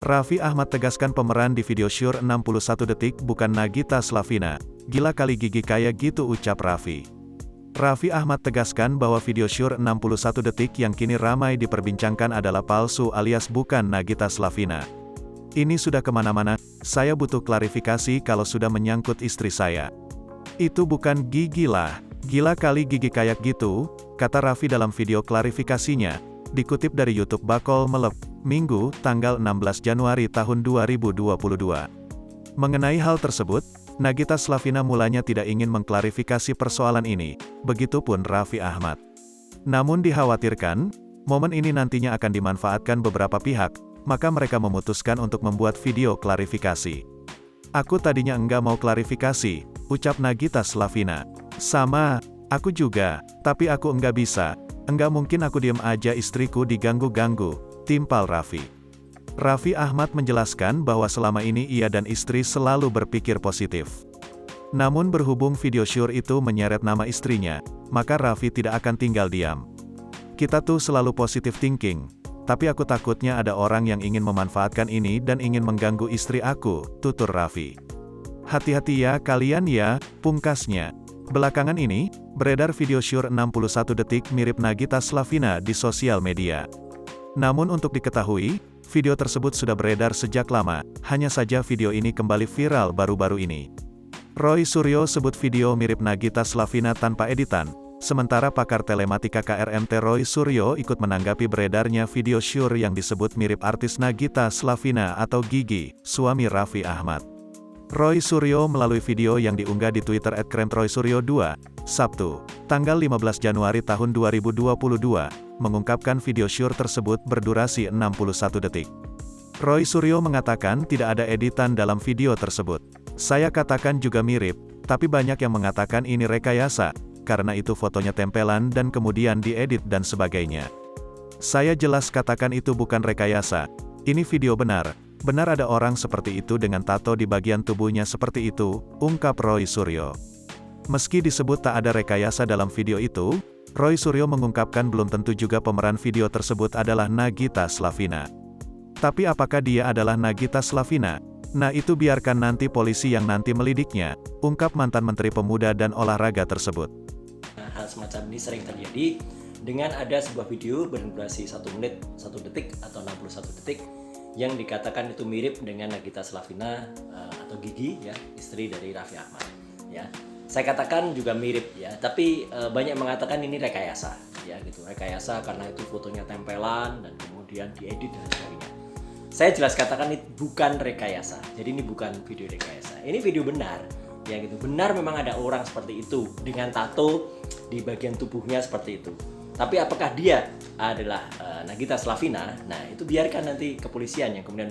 Raffi Ahmad tegaskan pemeran di video Sure 61 detik bukan Nagita Slavina. Gila kali gigi kayak gitu, ucap Raffi. Raffi Ahmad tegaskan bahwa video Sure 61 detik yang kini ramai diperbincangkan adalah palsu alias bukan Nagita Slavina. Ini sudah kemana-mana, saya butuh klarifikasi kalau sudah menyangkut istri saya. Itu bukan gigi lah, gila kali gigi kayak gitu, kata Raffi dalam video klarifikasinya, dikutip dari YouTube Bakol Melep, Minggu, tanggal 16 Januari tahun 2022. Mengenai hal tersebut, Nagita Slavina mulanya tidak ingin mengklarifikasi persoalan ini, begitupun Raffi Ahmad. Namun dikhawatirkan, momen ini nantinya akan dimanfaatkan beberapa pihak, maka mereka memutuskan untuk membuat video klarifikasi. Aku tadinya enggak mau klarifikasi, ucap Nagita Slavina. Sama, aku juga, tapi aku enggak bisa, enggak mungkin aku diem aja istriku diganggu-ganggu, timpal Raffi. Raffi Ahmad menjelaskan bahwa selama ini ia dan istri selalu berpikir positif. Namun berhubung video Sure itu menyeret nama istrinya, maka Raffi tidak akan tinggal diam. Kita tuh selalu positive thinking, tapi aku takutnya ada orang yang ingin memanfaatkan ini dan ingin mengganggu istri aku, tutur Raffi. Hati-hati ya kalian ya, pungkasnya. Belakangan ini, beredar video Sure 61 detik mirip Nagita Slavina di sosial media. Namun untuk diketahui, video tersebut sudah beredar sejak lama, hanya saja video ini kembali viral baru-baru ini. Roy Suryo sebut video mirip Nagita Slavina tanpa editan, sementara pakar telematika KRMT Roy Suryo ikut menanggapi beredarnya video Sure yang disebut mirip artis Nagita Slavina atau Gigi, suami Raffi Ahmad. Roy Suryo melalui video yang diunggah di Twitter @kremtroysuryo2, Sabtu, tanggal 15 Januari tahun 2022, mengungkapkan video Sure tersebut berdurasi 61 detik. Roy Suryo mengatakan tidak ada editan dalam video tersebut. Saya katakan juga mirip, tapi banyak yang mengatakan ini rekayasa, karena itu fotonya tempelan dan kemudian diedit dan sebagainya. Saya jelas katakan itu bukan rekayasa, ini video benar. Benar ada orang seperti itu dengan tato di bagian tubuhnya seperti itu, ungkap Roy Suryo. Meski disebut tak ada rekayasa dalam video itu, Roy Suryo mengungkapkan belum tentu juga pemeran video tersebut adalah Nagita Slavina. Tapi apakah dia adalah Nagita Slavina? Nah itu biarkan nanti polisi yang nanti melidiknya, ungkap mantan Menteri Pemuda dan Olahraga tersebut. Hal semacam ini sering terjadi dengan ada sebuah video berdurasi 1 menit, 1 detik atau 61 detik yang dikatakan itu mirip dengan Nagita Slavina atau Gigi ya, istri dari Raffi Ahmad ya. Saya katakan juga mirip ya, tapi banyak mengatakan ini rekayasa ya gitu. Rekayasa karena itu fotonya tempelan dan kemudian diedit dan sebagainya. Saya jelas katakan ini bukan rekayasa. Jadi ini bukan video rekayasa. Ini video benar ya gitu. Benar memang ada orang seperti itu dengan tato di bagian tubuhnya seperti itu. Tapi apakah dia adalah Nagita Slavina? Nah, itu biarkan nanti kepolisian yang kemudian